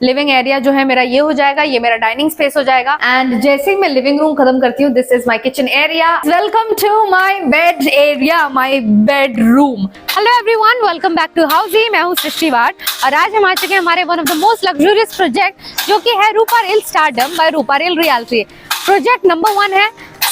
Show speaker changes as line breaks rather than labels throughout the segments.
Living area जो है मेरा ये हो जाएगा, ये मेरा डाइनिंग स्पेस हो जाएगा। एंड जैसे ही मैं लिविंग रूम खत्म करती हूँ, this is my kitchen area. Welcome to my bed area, my bedroom. Hello everyone, welcome back to Housiey. मैं हूँ सृष्टि वाट और आज हम आ चुके हैं हमारे one of the most luxurious project जो कि है रूपा rail stardom by Rupa rail realty. Project number 1 है,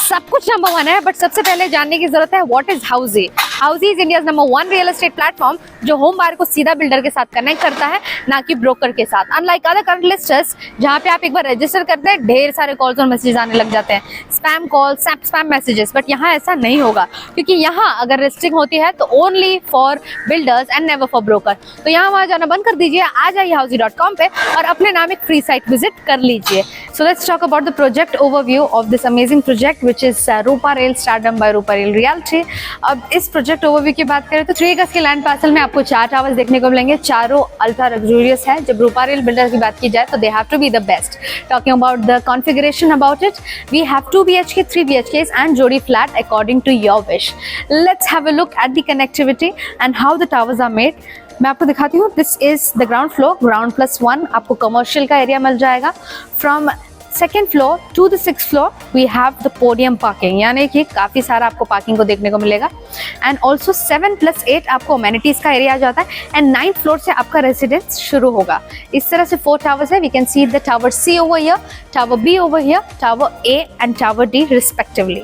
सब कुछ नंबर 1 है, बट सबसे पहले जानने की जरूरत है what is Housiey. Housiey is India's number 1 real estate platform जो होम बायर को सीधा बिल्डर के साथ कनेक्ट करता है, ना कि ब्रोकर के साथ। अनलाइक अदर करंट लिस्टर्स जहां पे आप एक बार रजिस्टर करते हैं, ढेर सारे कॉल्स और मैसेजेस आने लग जाते हैं, spam call, spam messages. But यहाँ ऐसा नहीं होगा, क्योंकि यहाँ अगर लिस्टिंग होती है तो only for builders and never for broker. तो यहाँ वहां जाना बंद कर दीजिए, आ जाइए housey.com पे और अपने नाम एक फ्री साइट विजिट कर लीजिए। So let's talk about the project overview of this amazing project which is Rupa rail stardom by Rupa rail realty. अब इस प्रोजेक्ट ओवरव्यू की बात करें तो 3 एकड़ के लैंड पार्सल में आपको 4 टावर्स देखने को मिलेंगे, चारों अल्ट्रा लग्जूरियस है। जब रूपा रेल बिल्डर की बात की जाए तो they have to be the best. Talking about the configuration about it, we have 2 BHK, 3 BHKs and जोड़ी flat according to your wish. Let's have a look at the connectivity and how the towers are made. मैं आपको दिखाती हूँ। This is the ground floor, ground +1 आपको commercial का area मिल जाएगा। From second floor to the 6th floor we have the podium parking, यानी कि काफ़ी सारा आपको पार्किंग को देखने को मिलेगा। एंड ऑल्सो 7+8 आपको अमेनिटीज़ का एरिया आ जाता है। एंड 9th फ्लोर से आपका रेजिडेंस शुरू होगा। इस तरह से 4 टावर्स है। We can see the tower C over here, tower B over here, tower A and tower D respectively.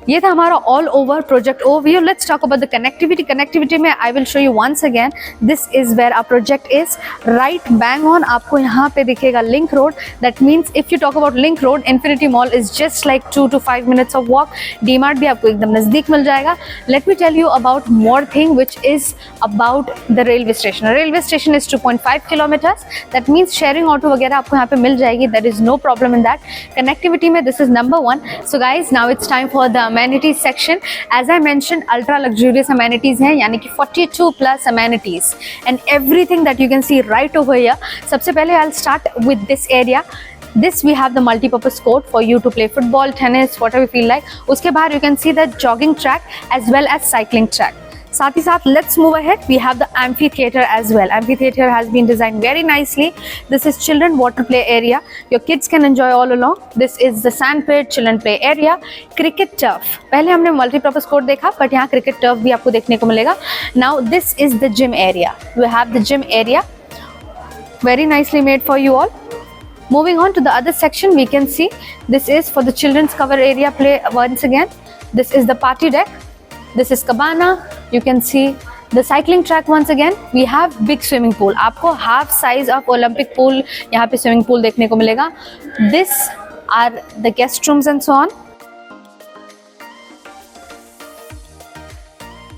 ये था हमारा all over project overview. Let's talk about the connectivity. Connectivity में I will show you once again, this is where our project is right bang on. आपको यहाँ पे दिखेगा link road. That means if you talk about link road, infinity mall is just like 2 to 5 minutes of walk. DMart भी आपको एकदम नजदीक मिल जाएगा। Let me tell you about more thing which is about the railway station. Railway station is 2.5 kilometers। That means sharing auto वगैरह आपको यहाँ पे मिल जाएगी। There is no problem in that. Connectivity में this is number 1। So guys, now it's time for the amenities section. As I mentioned, ultra luxurious amenities हैं, यानी कि 42+ amenities and everything that you can see right over here. सबसे पहले I'll start with this area. This we have the multi-purpose court for you to play football, tennis, whatever you feel like. उसके बाहर you can see the jogging track as well as cycling track. साथ ही साथ let's move ahead. We have the amphitheater as well. Amphitheater has been designed very nicely. This is children water play area. Your kids can enjoy all along. This is the sand pit, children play area. Cricket turf. पहले हमने multi-purpose court देखा, but यहाँ cricket turf भी आपको देखने को मिलेगा. Now this is the gym area. We have the gym area, very nicely made for you all. Moving on to the other section, we can see this is for the children's cover area play once again. This is the party deck. This is cabana. You can see the cycling track once again. We have big swimming pool. आपको half size of Olympic pool यहाँ पे swimming pool देखने को मिलेगा. This are the guest rooms and so on.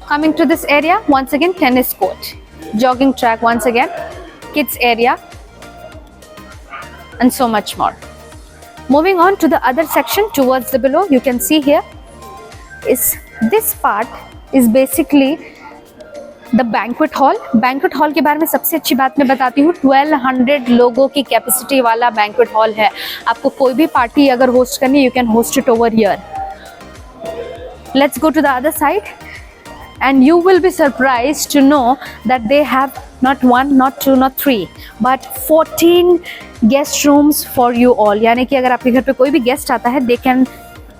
Coming to this area, once again tennis court, jogging track once again, kids area, and so much more. Moving on to the other section towards the below, you can see here is this part is basically the banquet hall. Banquet hall के बारे में सबसे अच्छी बात मैं बताती हूँ। 1200 लोगों की कैपेसिटी वाला banquet hall है। आपको कोई भी पार्टी अगर होस्ट करनी है, you can host it over here. Let's go to the other side and you will be surprised to know that they have not 1, not 2, not 3, but 14 guest rooms for you all. यानी कि अगर आपके घर पे कोई भी guest आता है, they can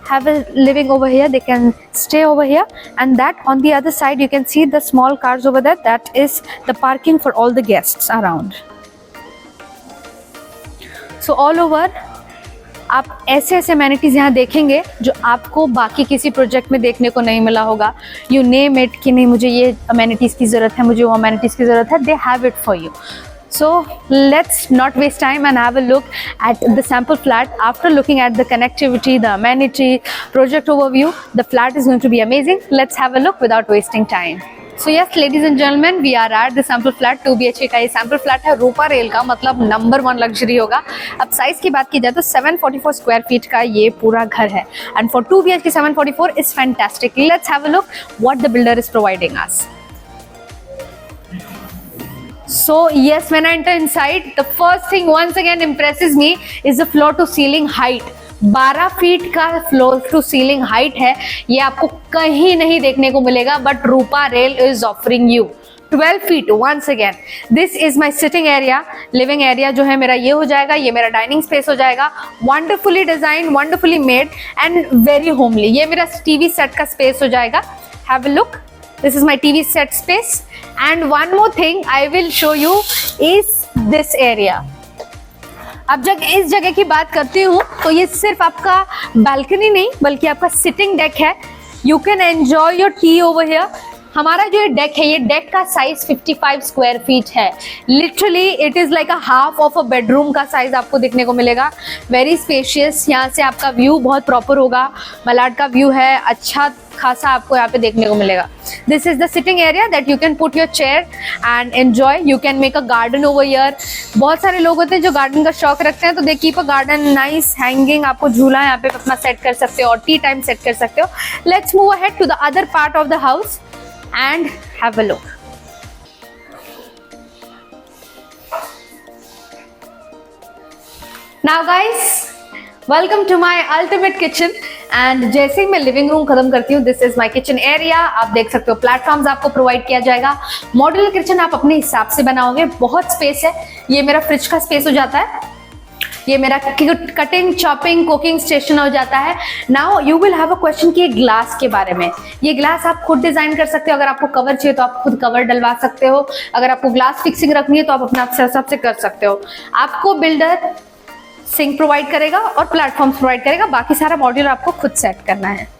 have a living over here, they can stay over here. And that on the other side you can see the small cars over there. That is the parking for all the guests around. So all over आप ऐसे ऐसे amenities यहाँ देखेंगे जो आपको बाकी किसी project में देखने को नहीं मिला होगा। You name it कि नहीं मुझे ये amenities की ज़रूरत है, मुझे वो amenities की ज़रूरत है, they have it for you. So let's not waste time and have a look at the sample flat. After looking at the connectivity, the amenity, project overview, the flat is going to be amazing. Let's have a look without wasting time. So yes, ladies and gentlemen, we are at the sample flat. 2 BHK का ये sample flat है रूपा rail का, मतलब number 1 luxury होगा। अब size की बात की जाए तो 744 स्क्वायर फीट का ये पूरा घर है। And for 2 BHK 744 is fantastic. Let's have a look what the builder is providing us. So yes, when I enter inside, the first thing once again impresses me is the floor to ceiling height. 12 feet का floor to ceiling height है। ये आपको कहीं नहीं देखने को मिलेगा, but Rupa rail is offering you 12 feet once again. This is my sitting area. Living area जो है मेरा ये हो जाएगा, ये मेरा डाइनिंग स्पेस हो जाएगा. Wonderfully designed, wonderfully made and very homely. ये मेरा टीवी सेट का स्पेस हो जाएगा. Have a look. This is my TV set space. And one more thing I will show you is this area. अब जब इस जगह की बात करती हूँ तो ये सिर्फ आपका बालकनी नहीं बल्कि आपका सिटिंग डेक है. You can enjoy your T over here. हमारा जो ये डेक है, ये डेक का साइज 55 स्क्वायर फीट है. Literally it is like a half of a bedroom का साइज आपको देखने को मिलेगा. Very spacious. यहाँ से आपका व्यू बहुत प्रॉपर होगा. मलाड का व्यू है, अच्छा खासा आपको यहाँ पे देखने को मिलेगा. This is the sitting area that you can put your chair and enjoy. You can make a garden over here. बहुत सारे लोग होते हैं जो गार्डन का शौक रखते हैं, तो they keep a garden nice hanging. आपको झूला यहाँ पे अपना सेट कर सकते हो और टी टाइम सेट कर सकते हो. Let's move ahead to the other part of the house and have a look. Now guys, welcome to my ultimate kitchen. and जैसे ही मैं लिविंग रूम खत्म करती हूँ, this is my kitchen area. आप देख सकते हो प्लेटफॉर्म्स आपको प्रोवाइड किया जाएगा. मॉड्यूलर किचन आप अपने हिसाब से बनाओगे. बहुत स्पेस है. ये मेरा फ्रिज का स्पेस हो जाता है. ये मेरा कटिंग, चॉपिंग, कुकिंग स्टेशन हो जाता है. Now you will have a question कि ग्लास के बारे में. ये ग्लास आप खुद डिजाइन कर सकते हो. अगर आपको कवर चाहिए तो आप खुद कवर डलवा सकते हो. अगर आपको ग्लास फिक्सिंग रखनी है तो आप अपना हिसाब से कर सकते हो. आपको बिल्डर सिंक प्रोवाइड करेगा और प्लेटफॉर्म्स प्रोवाइड करेगा. बाकी सारा मॉड्यूल आपको खुद सेट करना है.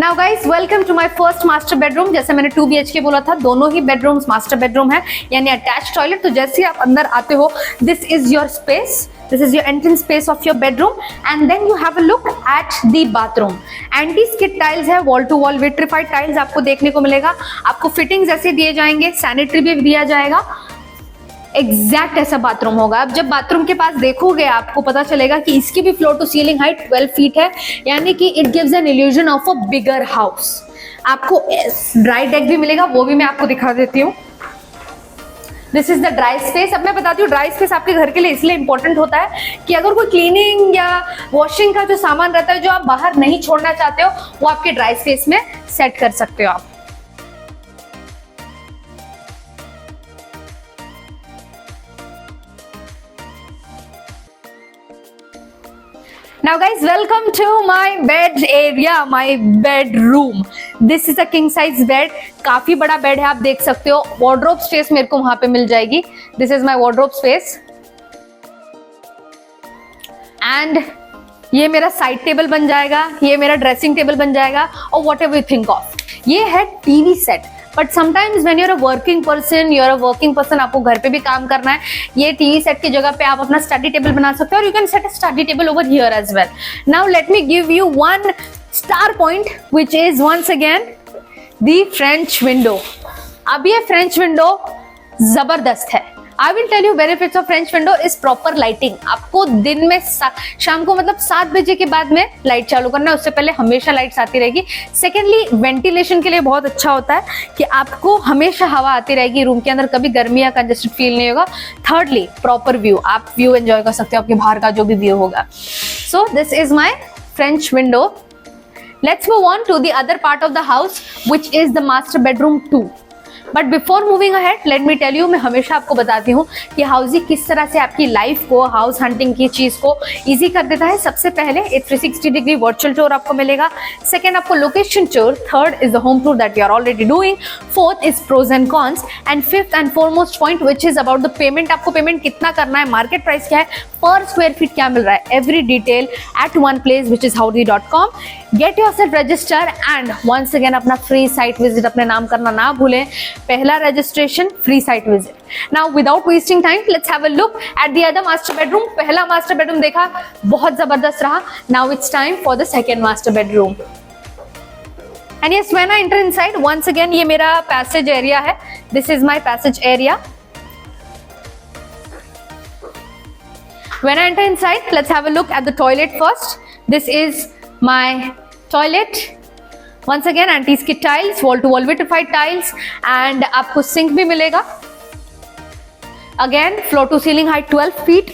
Now guys, welcome to my first master bedroom. जैसे मैंने 2 BHK बोला था, दोनों ही बेडरूम्स मास्टर बेडरूम है, यानी अटैच टॉयलेट. तो जैसे ही आप अंदर आते हो, this is your space. This is your entrance space of your bedroom, and then you have a look at the bathroom. Anti-skid tiles है, wall to wall vitrified tiles आपको देखने को मिलेगा. आपको फिटिंग्स ऐसे दिए जाएंगे, सैनिटरी भी दिया जाएगा. एग्जैक्ट ऐसा बाथरूम होगा. अब जब बाथरूम के पास देखोगे आपको पता चलेगा कि इसकी भी floor to ceiling height 12 feet है, यानी कि it gives an illusion of a bigger house. आपको ड्राई डेक भी मिलेगा, वो भी मैं आपको दिखा देती हूँ. This is the dry space. अब मैं बताती हूँ, ड्राई स्पेस आपके घर के लिए इसलिए इंपॉर्टेंट होता है कि अगर कोई क्लीनिंग या वॉशिंग का जो सामान रहता है जो आप बाहर नहीं छोड़ना चाहते हो, वो आपके ड्राई स्पेस में सेट कर सकते हो आप. Now guys, welcome to my bed area, my bedroom. This is a king size bed. काफी बड़ा बेड है, आप देख सकते हो. वार्डरोब स्पेस मेरे को वहां पे मिल जाएगी. This is my wardrobe space. And ये मेरा साइड टेबल बन जाएगा, ये मेरा ड्रेसिंग टेबल बन जाएगा, और what ever you think of. ये है TV set. But sometimes when you're a working person, आपको घर पे भी काम करना है, ये टीवी सेट की जगह पे आप अपना स्टडी टेबल बना सकते हो. और you can set a study table over here as well. Now let me give you one star point which is once again the French window. अब ये फ्रेंच विंडो जबरदस्त है. I will tell you benefits of French window is proper lighting. आपको दिन में शाम को मतलब 7 बजे के बाद में लाइट चालू करना है, उससे पहले हमेशा लाइट्स आती रहेगी. सेकेंडली, वेंटिलेशन के लिए बहुत अच्छा होता है कि आपको हमेशा हवा आती रहेगी रूम के अंदर, कभी गर्मी या कंजेस्टेड फील नहीं होगा. Thirdly, proper view. आप व्यू एंजॉय कर सकते हो, आपके बाहर का जो भी व्यू होगा. So this is my French window. Let's move on to the other part of the house which is the master bedroom 2. But before moving ahead, let me tell you, मैं हमेशा आपको बताती हूँ कि हाउसिंग किस तरह से आपकी लाइफ को, हाउस हंटिंग की चीज को इजी कर देता है. सबसे पहले एक 360 डिग्री वर्चुअल टूर आपको मिलेगा. सेकेंड, आपको location tour. Third is the home tour that you are already doing. Fourth is pros and cons. And fifth and foremost point which is about the payment. आपको payment कितना करना है, market price क्या है, पर square feet क्या मिल रहा है, every detail at one place which is howdy.com. Get yourself register and once again अपना फ्री साइट विजिट अपने नाम करना ना भूलें. पहला registration, free site visit. Now without wasting time, let's have a look at the other master bedroom. पहला master bedroom देखा, बहुत जबरदस्त रहा. Now it's time for the second master bedroom. And yes, when I enter inside, once again ये मेरा passage area है. This is my passage area. When I enter inside, let's have a look at the toilet first. This is my toilet. Once again, anti-skid tiles, wall-to-wall vitrified tiles, and आपको sink भी मिलेगा. Again, floor to ceiling height 12 feet.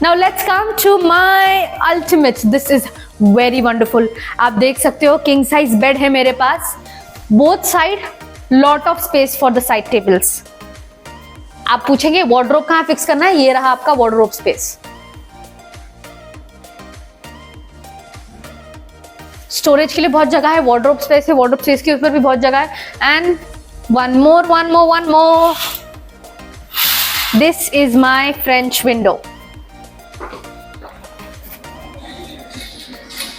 Now let's come to my ultimate. This is very wonderful. आप देख सकते हो king size bed है मेरे पास. Both side, lot of space for the side tables. आप पूछेंगे wardrobe कहाँ फिक्स करना है? ये रहा आपका wardrobe space. स्टोरेज के लिए बहुत जगह है, वार्डरोब स्पेस है, वार्डरोब स्पेस के ऊपर भी बहुत जगह है. And one more this is my French window.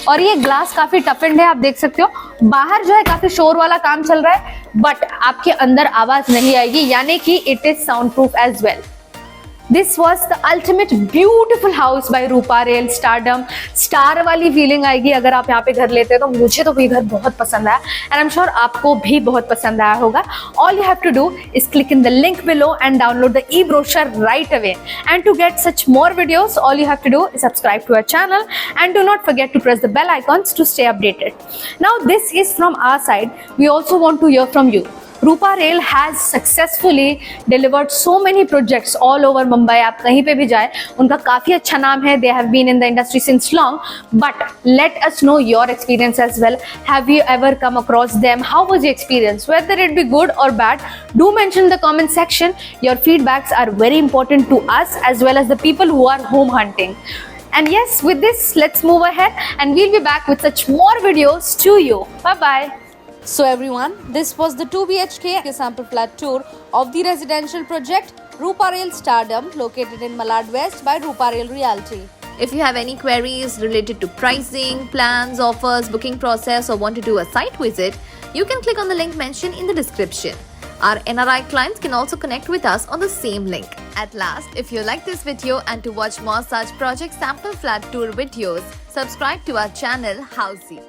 और ये ग्लास काफी टफ एंड है, आप देख सकते हो. बाहर जो है काफी शोर वाला काम चल रहा है, बट आपके अंदर आवाज नहीं आएगी, यानी कि it is sound proof as well. This was the ultimate beautiful house by Rupa Rail Stardom. Star वाली फीलिंग आएगी अगर आप यहाँ पे घर लेते हैं. तो मुझे तो ये घर बहुत पसंद आया एंड आई एम श्योर आपको भी बहुत पसंद आया होगा. All you have to do is click in the link below and download the e-brochure right away. And to get such more videos, all you have to do is subscribe to our channel and do not forget to press the bell icons to stay updated. Now this is from our side. We also want to hear from you. Rupa Rail has successfully delivered so many projects all over Mumbai. आप कहीं पे भी जाए, उनका काफी अच्छा नाम है. They have been in the industry since long. But let us know your experience as well. Have you ever come across them? How was your experience? Whether it be good or bad, do mention in the comment section. Your feedbacks are very important to us as well as the people who are home hunting. And yes, with this, let's move ahead and we'll be back with such more videos to you. Bye bye. So everyone, this was the 2 BHK sample flat tour of the residential project Rupa Rail Stardom located in Malad West by Rupa Rail Realty.
If you have any queries related to pricing, plans, offers, booking process or want to do a site visit, you can click on the link mentioned in the description. Our NRI clients can also connect with us on the same link. At last, if you like this video and to watch more such project sample flat tour videos, subscribe to our channel Housey.